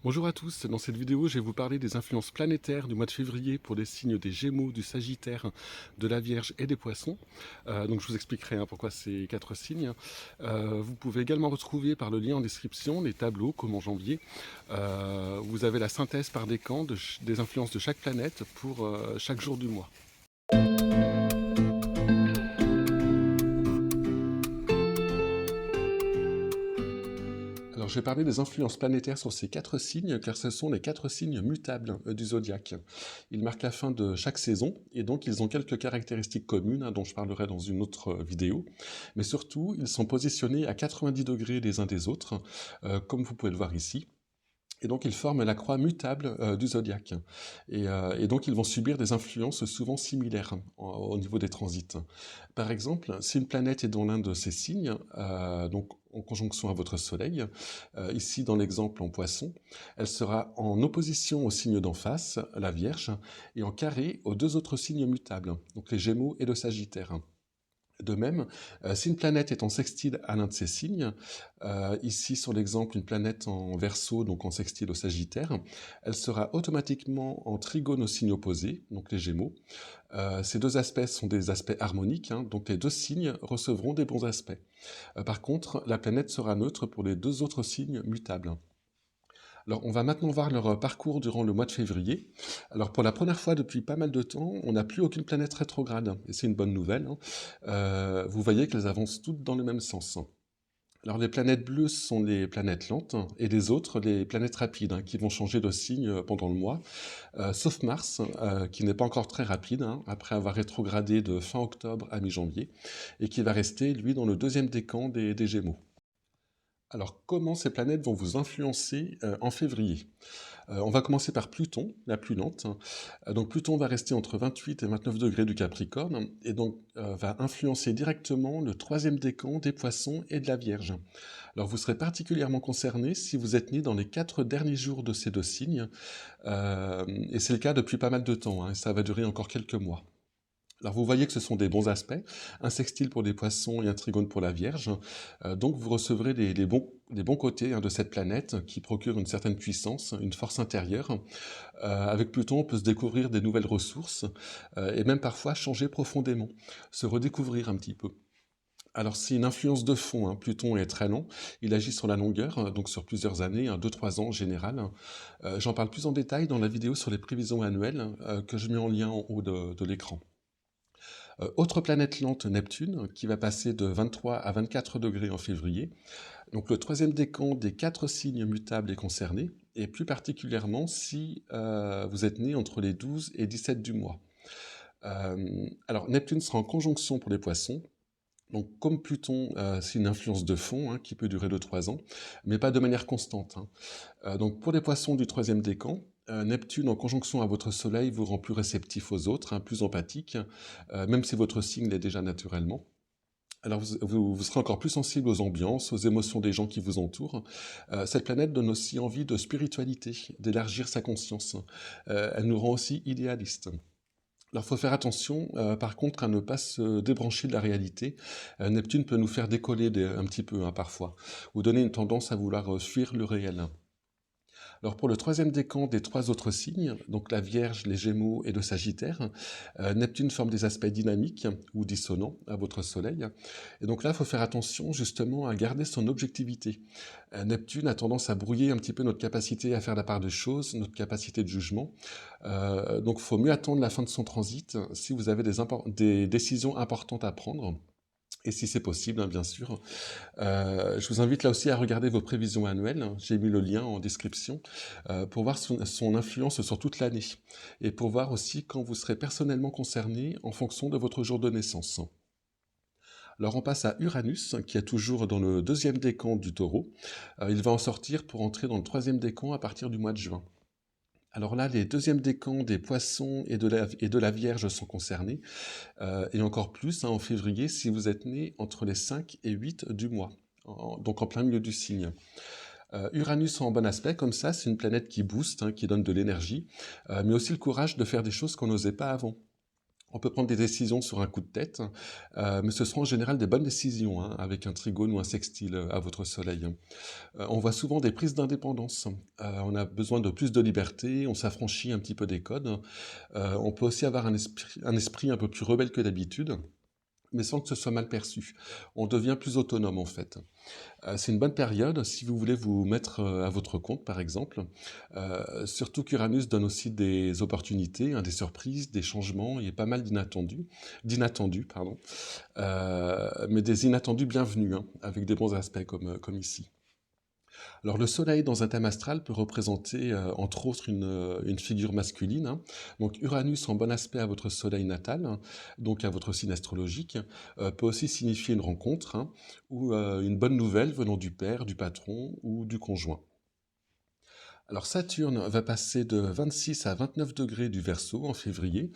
Bonjour à tous, dans cette vidéo je vais vous parler des influences planétaires du mois de février pour les signes des Gémeaux, du Sagittaire, de la Vierge et des Poissons. Donc je vous expliquerai pourquoi ces 4 signes. Vous pouvez également retrouver par le lien en description les tableaux comme en janvier. Vous avez la synthèse par décan des influences de chaque planète pour chaque jour du mois. Alors, je vais parler des influences planétaires sur ces 4 signes, car ce sont les 4 signes mutables du zodiaque. Ils marquent la fin de chaque saison, et donc ils ont quelques caractéristiques communes, dont je parlerai dans une autre vidéo. Mais surtout, ils sont positionnés à 90 degrés les uns des autres, comme vous pouvez le voir ici. Et donc ils forment la croix mutable du zodiaque. Et donc ils vont subir des influences souvent similaires au niveau des transits. Par exemple, si une planète est dans l'un de ces signes, donc en conjonction à votre Soleil, ici dans l'exemple en Poisson, elle sera en opposition au signe d'en face, la Vierge, et en carré aux deux autres signes mutables, donc les Gémeaux et le Sagittaire. De même, si une planète est en sextile à l'un de ces signes, ici sur l'exemple une planète en Verseau, donc en sextile au Sagittaire, elle sera automatiquement en trigone au signe opposé, donc les Gémeaux. Ces deux aspects sont des aspects harmoniques, donc les deux signes recevront des bons aspects. Par contre, la planète sera neutre pour les deux autres signes mutables. Alors, on va maintenant voir leur parcours durant le mois de février. Alors, pour la première fois depuis pas mal de temps, on n'a plus aucune planète rétrograde, et c'est une bonne nouvelle. Vous voyez qu'elles avancent toutes dans le même sens. Alors, les planètes bleues sont les planètes lentes, et les autres, les planètes rapides, qui vont changer de signe pendant le mois, sauf Mars, qui n'est pas encore très rapide, après avoir rétrogradé de fin octobre à mi-janvier, et qui va rester, lui, dans le deuxième décan des Gémeaux. Alors, comment ces planètes vont vous influencer en février? On va commencer par Pluton, la plus lente. Donc Pluton va rester entre 28 et 29 degrés du Capricorne, et donc va influencer directement le troisième décan des Poissons et de la Vierge. Alors vous serez particulièrement concerné si vous êtes né dans les 4 derniers jours de ces deux signes, et c'est le cas depuis pas mal de temps, et ça va durer encore quelques mois. Alors vous voyez que ce sont des bons aspects, un sextile pour les Poissons et un trigone pour la Vierge, donc vous recevrez les bons côtés de cette planète qui procure une certaine puissance, une force intérieure. Avec Pluton, on peut se découvrir des nouvelles ressources, et même parfois changer profondément, se redécouvrir un petit peu. Alors c'est une influence de fond, Pluton est très lent, il agit sur la longueur, donc sur plusieurs années, 2-3 ans en général. J'en parle plus en détail dans la vidéo sur les prévisions annuelles, que je mets en lien en haut de l'écran. Autre planète lente, Neptune, qui va passer de 23 à 24 degrés en février. Donc le troisième décan des 4 signes mutables est concerné, et plus particulièrement si vous êtes né entre les 12 et 17 du mois. Alors Neptune sera en conjonction pour les Poissons. Donc comme Pluton, c'est une influence de fond qui peut durer 2-3 ans, mais pas de manière constante. Donc pour les Poissons du troisième décan, Neptune en conjonction à votre Soleil vous rend plus réceptif aux autres, plus empathique, même si votre signe l'est déjà naturellement. Alors vous serez encore plus sensible aux ambiances, aux émotions des gens qui vous entourent. Cette planète donne aussi envie de spiritualité, d'élargir sa conscience. Elle nous rend aussi idéalistes. Alors il faut faire attention, par contre, à ne pas se débrancher de la réalité. Neptune peut nous faire décoller un petit peu parfois, ou donner une tendance à vouloir fuir le réel. Alors pour le troisième décan des 3 autres signes, donc la Vierge, les Gémeaux et le Sagittaire, Neptune forme des aspects dynamiques ou dissonants à votre Soleil. Et donc là, il faut faire attention justement à garder son objectivité. Neptune a tendance à brouiller un petit peu notre capacité à faire la part des choses, notre capacité de jugement. Donc il faut mieux attendre la fin de son transit si vous avez des décisions importantes à prendre. Et si c'est possible, bien sûr. Je vous invite là aussi à regarder vos prévisions annuelles. J'ai mis le lien en description pour voir son influence sur toute l'année et pour voir aussi quand vous serez personnellement concerné en fonction de votre jour de naissance. Alors on passe à Uranus, qui est toujours dans le deuxième décan du Taureau. Il va en sortir pour entrer dans le troisième décan à partir du mois de juin. Alors là, les deuxièmes décans des Poissons et de la Vierge sont concernés, et encore plus en février si vous êtes né entre les 5 et 8 du mois, donc en plein milieu du signe. Uranus en bon aspect, comme ça, c'est une planète qui booste, qui donne de l'énergie, mais aussi le courage de faire des choses qu'on n'osait pas avant. On peut prendre des décisions sur un coup de tête, mais ce seront en général des bonnes décisions, hein, avec un trigone ou un sextile à votre soleil. On voit souvent des prises d'indépendance. On a besoin de plus de liberté, on s'affranchit un petit peu des codes. On peut aussi avoir un esprit un peu plus rebelle que d'habitude, mais sans que ce soit mal perçu. On devient plus autonome en fait. C'est une bonne période si vous voulez vous mettre à votre compte, par exemple. Surtout qu'Uranus donne aussi des opportunités, hein, des surprises, des changements et pas mal d'inattendus, pardon. Mais des inattendus bienvenus, hein, avec des bons aspects comme ici. Alors le Soleil dans un thème astral peut représenter entre autres une figure masculine, hein. Donc Uranus en bon aspect à votre Soleil natal, hein, donc à votre signe astrologique, peut aussi signifier une rencontre, hein, ou une bonne nouvelle venant du père, du patron ou du conjoint. Alors Saturne va passer de 26 à 29 degrés du Verseau en février,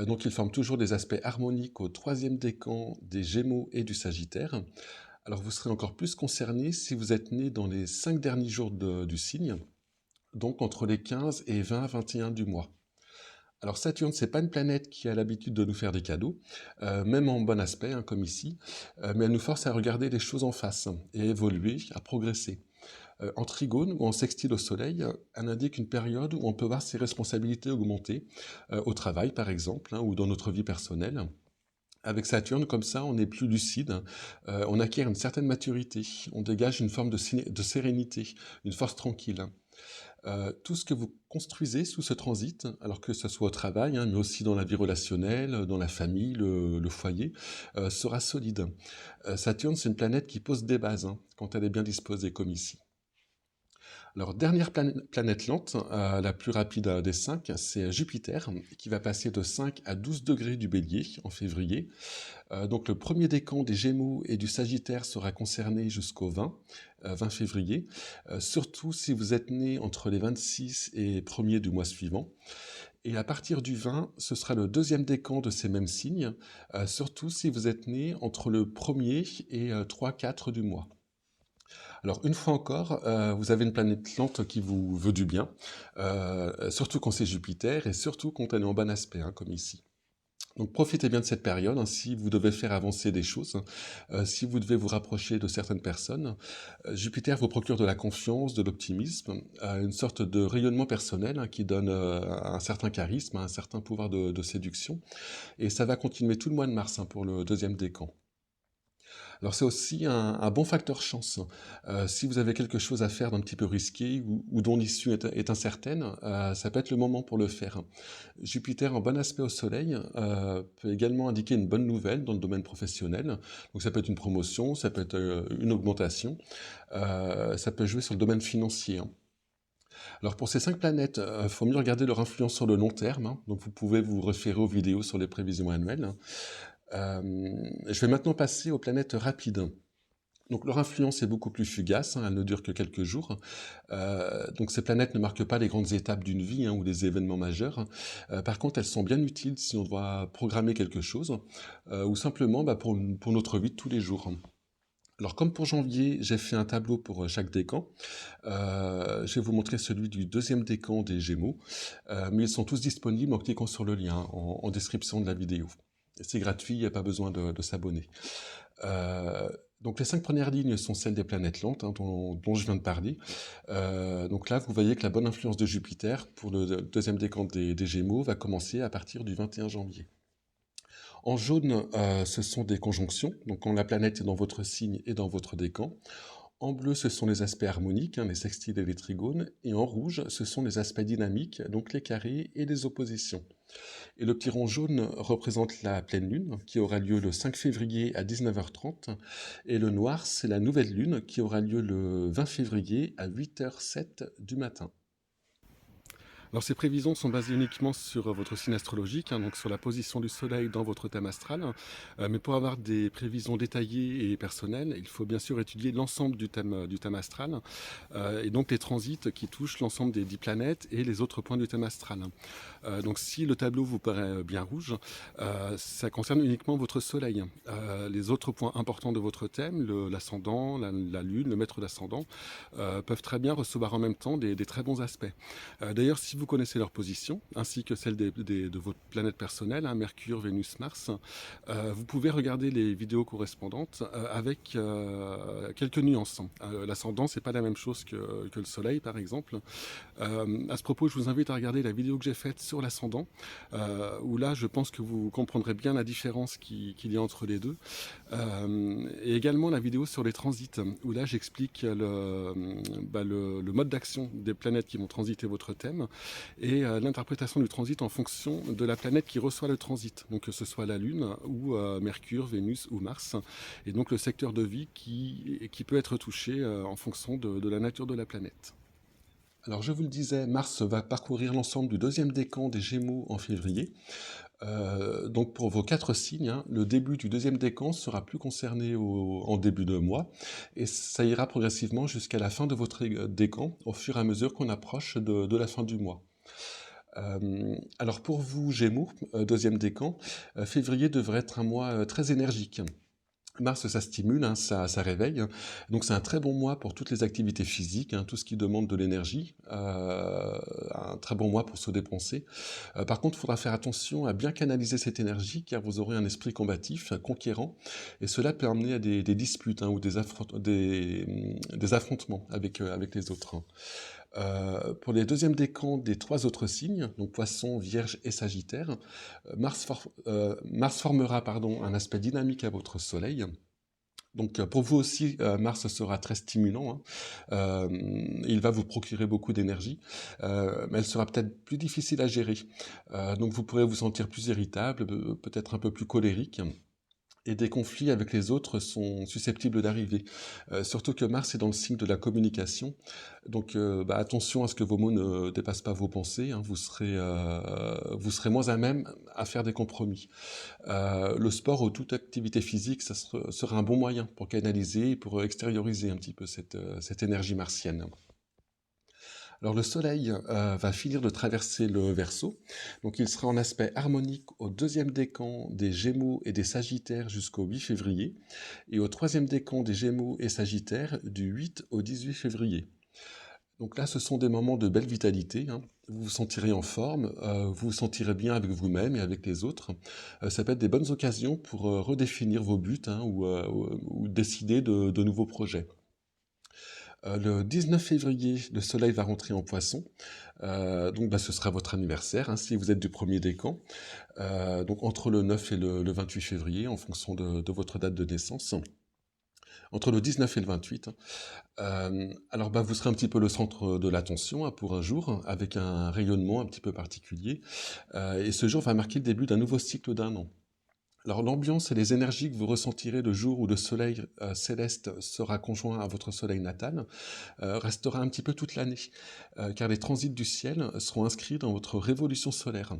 donc il forme toujours des aspects harmoniques au troisième décan des Gémeaux et du Sagittaire. Alors vous serez encore plus concerné si vous êtes né dans les 5 derniers jours du signe, donc entre les 15 et 20-21 du mois. Alors Saturne, c'est pas une planète qui a l'habitude de nous faire des cadeaux, même en bon aspect, hein, comme ici, mais elle nous force à regarder les choses en face et à évoluer, à progresser. En trigone ou en sextile au soleil, elle indique une période où on peut voir ses responsabilités augmenter, au travail par exemple, hein, ou dans notre vie personnelle. Avec Saturne, comme ça, on est plus lucide, on acquiert une certaine maturité, on dégage une forme de sérénité, une force tranquille. Tout ce que vous construisez sous ce transit, alors que ce soit au travail, hein, mais aussi dans la vie relationnelle, dans la famille, le foyer, sera solide. Saturne, c'est une planète qui pose des bases, hein, quand elle est bien disposée, comme ici. Alors, dernière planète lente, la plus rapide des 5, c'est Jupiter, qui va passer de 5 à 12 degrés du Bélier en février. Donc le premier décan des Gémeaux et du Sagittaire sera concerné jusqu'au 20 février, surtout si vous êtes né entre les 26 et 1er du mois suivant. Et à partir du 20, ce sera le deuxième décan de ces mêmes signes, surtout si vous êtes né entre le 1er et 3-4 du mois. Alors une fois encore, vous avez une planète lente qui vous veut du bien, surtout quand c'est Jupiter et surtout quand elle est en bon aspect, hein, comme ici. Donc profitez bien de cette période, hein, si vous devez faire avancer des choses, si vous devez vous rapprocher de certaines personnes. Jupiter vous procure de la confiance, de l'optimisme, une sorte de rayonnement personnel, hein, qui donne un certain charisme, un certain pouvoir de séduction. Et ça va continuer tout le mois de mars, hein, pour le deuxième décan. Alors c'est aussi un bon facteur chance. Si vous avez quelque chose à faire d'un petit peu risqué ou dont l'issue est incertaine, ça peut être le moment pour le faire. Jupiter en bon aspect au Soleil peut également indiquer une bonne nouvelle dans le domaine professionnel. Donc ça peut être une promotion, ça peut être une augmentation, ça peut jouer sur le domaine financier, hein. Alors pour ces 5 planètes, il faut mieux regarder leur influence sur le long terme, hein. Donc vous pouvez vous référer aux vidéos sur les prévisions annuelles. Je vais maintenant passer aux planètes rapides. Donc leur influence est beaucoup plus fugace, hein, elle ne dure que quelques jours. Donc ces planètes ne marquent pas les grandes étapes d'une vie, hein, ou des événements majeurs. Par contre, elles sont bien utiles si on doit programmer quelque chose, ou simplement pour notre vie de tous les jours. Alors comme pour janvier, j'ai fait un tableau pour chaque décan. Je vais vous montrer celui du deuxième décan des Gémeaux, mais ils sont tous disponibles en cliquant sur le lien en description de la vidéo. C'est gratuit, il n'y a pas besoin de s'abonner. Donc les 5 premières lignes sont celles des planètes lentes, hein, dont je viens de parler. Donc là, vous voyez que la bonne influence de Jupiter pour le deuxième décan des Gémeaux va commencer à partir du 21 janvier. En jaune, ce sont des conjonctions, donc quand la planète est dans votre signe et dans votre décan. En bleu, ce sont les aspects harmoniques, hein, les sextiles et les trigones. Et en rouge, ce sont les aspects dynamiques, donc les carrés et les oppositions. Et le petit rond jaune représente la pleine lune, qui aura lieu le 5 février à 19h30. Et le noir, c'est la nouvelle lune, qui aura lieu le 20 février à 8h07 du matin. Alors ces prévisions sont basées uniquement sur votre signe astrologique, hein, donc sur la position du soleil dans votre thème astral. Mais pour avoir des prévisions détaillées et personnelles, il faut bien sûr étudier l'ensemble du thème astral, et donc les transits qui touchent l'ensemble des 10 planètes et les autres points du thème astral. Donc si le tableau vous paraît bien rouge, ça concerne uniquement votre soleil. Les autres points importants de votre thème, l'ascendant, la lune, le maître d'ascendant, peuvent très bien recevoir en même temps des très bons aspects. D'ailleurs, si vous vous connaissez leur position, ainsi que celle de vos planètes personnelles, hein, Mercure, Vénus, Mars, vous pouvez regarder les vidéos correspondantes avec quelques nuances. L'ascendant, c'est pas la même chose que le Soleil, par exemple. À ce propos, je vous invite à regarder la vidéo que j'ai faite sur l'ascendant, où là, je pense que vous comprendrez bien la différence qu'il y a entre les deux. Et également la vidéo sur les transits, où là, j'explique le mode d'action des planètes qui vont transiter votre thème et l'interprétation du transit en fonction de la planète qui reçoit le transit, donc que ce soit la Lune ou Mercure, Vénus ou Mars, et donc le secteur de vie qui peut être touché en fonction de la nature de la planète. Alors je vous le disais, Mars va parcourir l'ensemble du deuxième décan des Gémeaux en février. Donc pour vos 4 signes, hein, le début du deuxième décan sera plus concerné en début de mois, et ça ira progressivement jusqu'à la fin de votre décan, au fur et à mesure qu'on approche de la fin du mois. Alors pour vous Gémeaux, deuxième décan, février devrait être un mois très énergique. Mars, ça stimule, hein, ça réveille. Donc c'est un très bon mois pour toutes les activités physiques, hein, tout ce qui demande de l'énergie. Un très bon mois pour se dépenser. Par contre, il faudra faire attention à bien canaliser cette énergie, car vous aurez un esprit combatif, conquérant, et cela peut amener à des disputes, hein, ou des affrontements avec les autres. Pour les deuxièmes décans des 3 autres signes, donc Poisson, Vierge et Sagittaire, Mars formera un aspect dynamique à votre Soleil. Donc pour vous aussi, Mars sera très stimulant, hein. Il va vous procurer beaucoup d'énergie, mais elle sera peut-être plus difficile à gérer. Donc vous pourrez vous sentir plus irritable, peut-être un peu plus colérique. Et des conflits avec les autres sont susceptibles d'arriver. Surtout que Mars est dans le signe de la communication. Donc attention à ce que vos mots ne dépassent pas vos pensées, hein. Vous serez moins à même à faire des compromis. Le sport ou toute activité physique, ça sera un bon moyen pour canaliser et pour extérioriser un petit peu cette énergie martienne. Alors le Soleil va finir de traverser le Verseau, donc il sera en aspect harmonique au deuxième décan des Gémeaux et des Sagittaires jusqu'au 8 février, et au troisième décan des Gémeaux et Sagittaires du 8 au 18 février. Donc là, ce sont des moments de belle vitalité, hein. Vous vous sentirez en forme, vous vous sentirez bien avec vous-même et avec les autres. Ça peut être des bonnes occasions pour redéfinir vos buts, hein, ou décider de nouveaux projets. Le 19 février, le Soleil va rentrer en Poisson, donc ce sera votre anniversaire, hein, si vous êtes du premier décan, donc entre le 9 et le 28 février, en fonction de votre date de naissance, entre le 19 et le 28. Alors vous serez un petit peu le centre de l'attention, hein, pour un jour, avec un rayonnement un petit peu particulier, et ce jour va marquer le début d'un nouveau cycle d'un an. Alors l'ambiance et les énergies que vous ressentirez le jour où le soleil céleste sera conjoint à votre soleil natal restera un petit peu toute l'année, car les transits du ciel seront inscrits dans votre révolution solaire.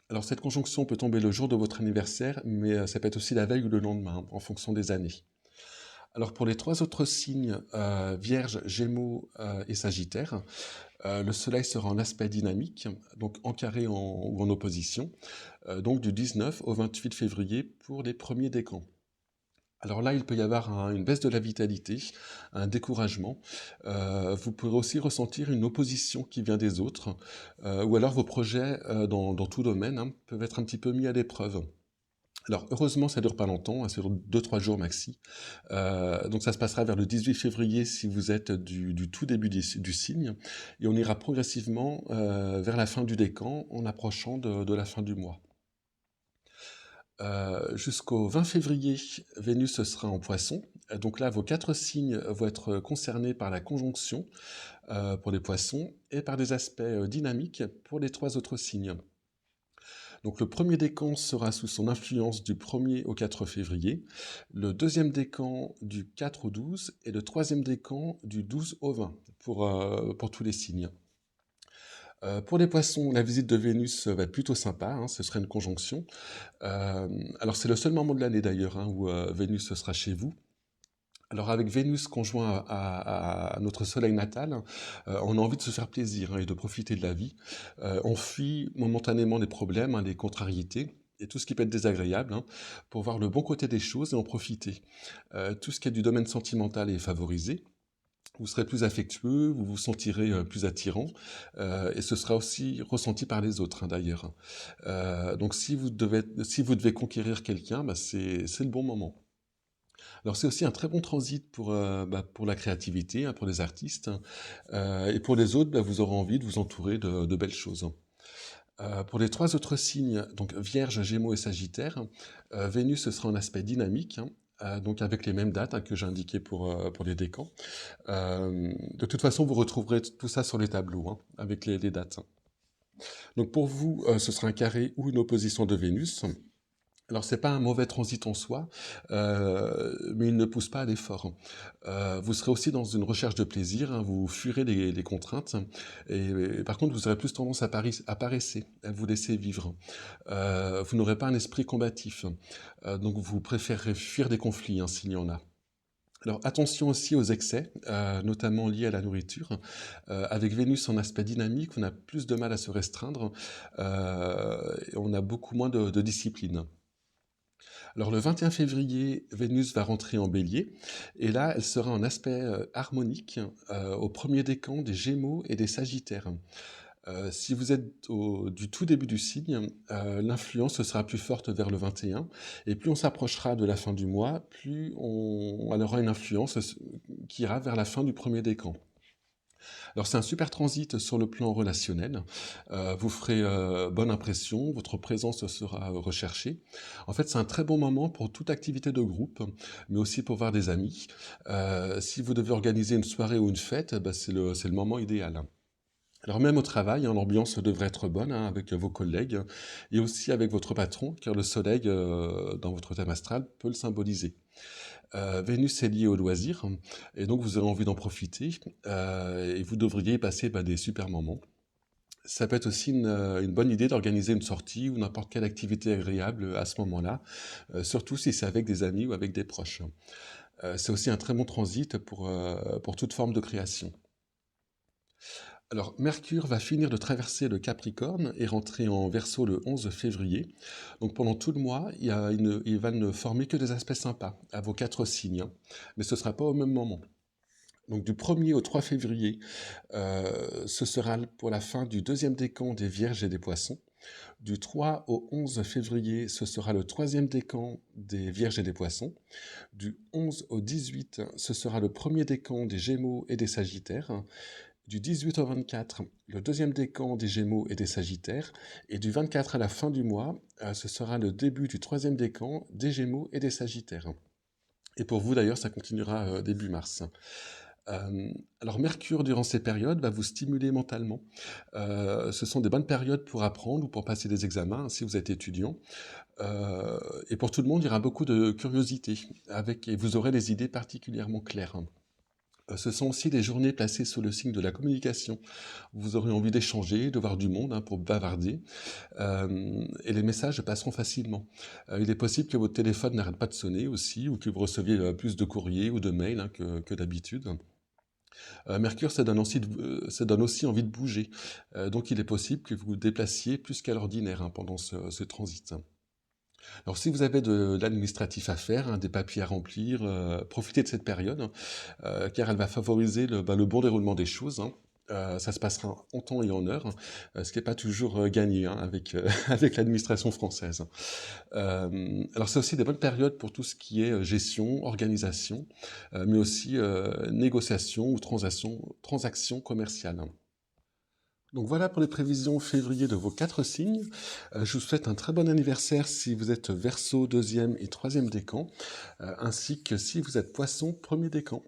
Alors cette conjonction peut tomber le jour de votre anniversaire, mais ça peut être aussi la veille ou le lendemain, en fonction des années. Alors pour les 3 autres signes, Vierge, Gémeaux et Sagittaire, le Soleil sera en aspect dynamique, donc en carré ou en opposition, donc du 19 au 28 février pour les premiers décans. Alors là, il peut y avoir une baisse de la vitalité, un découragement. Vous pourrez aussi ressentir une opposition qui vient des autres, ou alors vos projets dans tout domaine, hein, peuvent être un petit peu mis à l'épreuve. Alors heureusement, ça dure pas longtemps, hein, ça dure 2-3 jours maxi. Donc ça se passera vers le 18 février si vous êtes du tout début du signe, et on ira progressivement vers la fin du décan en approchant de la fin du mois. Jusqu'au 20 février, Vénus sera en Poisson. Donc là, vos 4 signes vont être concernés par la conjonction pour les Poissons et par des aspects dynamiques pour les 3 autres signes. Donc le premier décan sera sous son influence du 1er au 4 février, le deuxième décan du 4 au 12 et le troisième décan du 12 au 20 pour tous les signes. Pour les Poissons, la visite de Vénus va être plutôt sympa, hein, ce serait une conjonction. Alors c'est le seul moment de l'année d'ailleurs, hein, où Vénus sera chez vous. Alors avec Vénus conjoint à notre soleil natal, on a envie de se faire plaisir, hein, et de profiter de la vie. On fuit momentanément les problèmes, hein, les contrariétés, et tout ce qui peut être désagréable, hein, pour voir le bon côté des choses et en profiter. Tout ce qui est du domaine sentimental est favorisé. Vous serez plus affectueux, vous vous sentirez plus attirant, et ce sera aussi ressenti par les autres, hein, d'ailleurs. Donc si vous devez conquérir quelqu'un, bah, c'est le bon moment. Alors c'est aussi un très bon transit pour la créativité, hein, pour les artistes, hein. Et pour les autres, bah, vous aurez envie de vous entourer de belles choses. Pour les trois autres signes, donc Vierge, Gémeaux et Sagittaire, Vénus ce sera en aspect dynamique, hein, donc avec les mêmes dates, hein, que j'ai indiquées pour les décans. De toute façon, vous retrouverez tout ça sur les tableaux, hein, avec les dates. Donc pour vous, ce sera un carré ou une opposition de Vénus. Alors c'est pas un mauvais transit en soi, mais il ne pousse pas à l'effort. Vous serez aussi dans une recherche de plaisir, hein, vous fuirez les contraintes, et par contre vous aurez plus tendance à paresser, à vous laisser vivre. Vous n'aurez pas un esprit combatif, donc vous préférerez fuir des conflits, hein, s'il y en a. Alors attention aussi aux excès, notamment liés à la nourriture. Avec Vénus en aspect dynamique, on a plus de mal à se restreindre, et on a beaucoup moins de discipline. Alors le 21 février, Vénus va rentrer en Bélier, et là, elle sera en aspect harmonique au premier décan des Gémeaux et des Sagittaires. Si vous êtes du tout début du signe, l'influence sera plus forte vers le 21, et plus on s'approchera de la fin du mois, elle aura une influence qui ira vers la fin du premier décan. Alors c'est un super transit sur le plan relationnel. Vous ferez bonne impression, votre présence sera recherchée. En fait, c'est un très bon moment pour toute activité de groupe, mais aussi pour voir des amis. Si vous devez organiser une soirée ou une fête, bah, c'est le moment idéal. Alors même au travail, hein, l'ambiance devrait être bonne, hein, avec vos collègues et aussi avec votre patron, car le soleil dans votre thème astral peut le symboliser. Vénus est liée au loisir, et donc vous aurez envie d'en profiter, et vous devriez y passer des super moments. Ça peut être aussi une bonne idée d'organiser une sortie ou n'importe quelle activité agréable à ce moment-là, surtout si c'est avec des amis ou avec des proches. C'est aussi un très bon transit pour toute forme de création. Alors, Mercure va finir de traverser le Capricorne et rentrer en Verseau le 11 février. Donc, pendant tout le mois, il va ne former que des aspects sympas à vos quatre signes, hein. Mais ce ne sera pas au même moment. Donc, du 1er au 3 février, ce sera pour la fin du deuxième décan des Vierges et des Poissons. Du 3 au 11 février, ce sera le troisième décan des Vierges et des Poissons. Du 11 au 18, ce sera le premier décan des Gémeaux et des Sagittaires. Du 18 au 24, le deuxième décan des Gémeaux et des Sagittaires. Et du 24 à la fin du mois, ce sera le début du troisième décan des Gémeaux et des Sagittaires. Et pour vous d'ailleurs, ça continuera début mars. Alors Mercure, durant ces périodes, va vous stimuler mentalement. Ce sont des bonnes périodes pour apprendre ou pour passer des examens, hein, si vous êtes étudiant. Et pour tout le monde, il y aura beaucoup de curiosité, et vous aurez des idées particulièrement claires. Ce sont aussi des journées placées sous le signe de la communication. Vous aurez envie d'échanger, de voir du monde, hein, pour bavarder, et les messages passeront facilement. Il est possible que votre téléphone n'arrête pas de sonner aussi, ou que vous receviez plus de courriers ou de mails, hein, que d'habitude. Mercure, ça donne aussi envie de bouger. Donc il est possible que vous vous déplaciez plus qu'à l'ordinaire, hein, pendant ce transit. Alors si vous avez de l'administratif à faire, hein, des papiers à remplir, profitez de cette période, car elle va favoriser le bon déroulement des choses, hein. Ça se passera en temps et en heure, ce qui n'est pas toujours gagné, hein, avec, avec l'administration française. Alors c'est aussi des bonnes périodes pour tout ce qui est gestion, organisation, mais aussi négociation ou transaction commerciale. Donc voilà pour les prévisions février de vos quatre signes. Je vous souhaite un très bon anniversaire si vous êtes Verseau, deuxième et troisième décan, ainsi que si vous êtes Poisson, premier décan.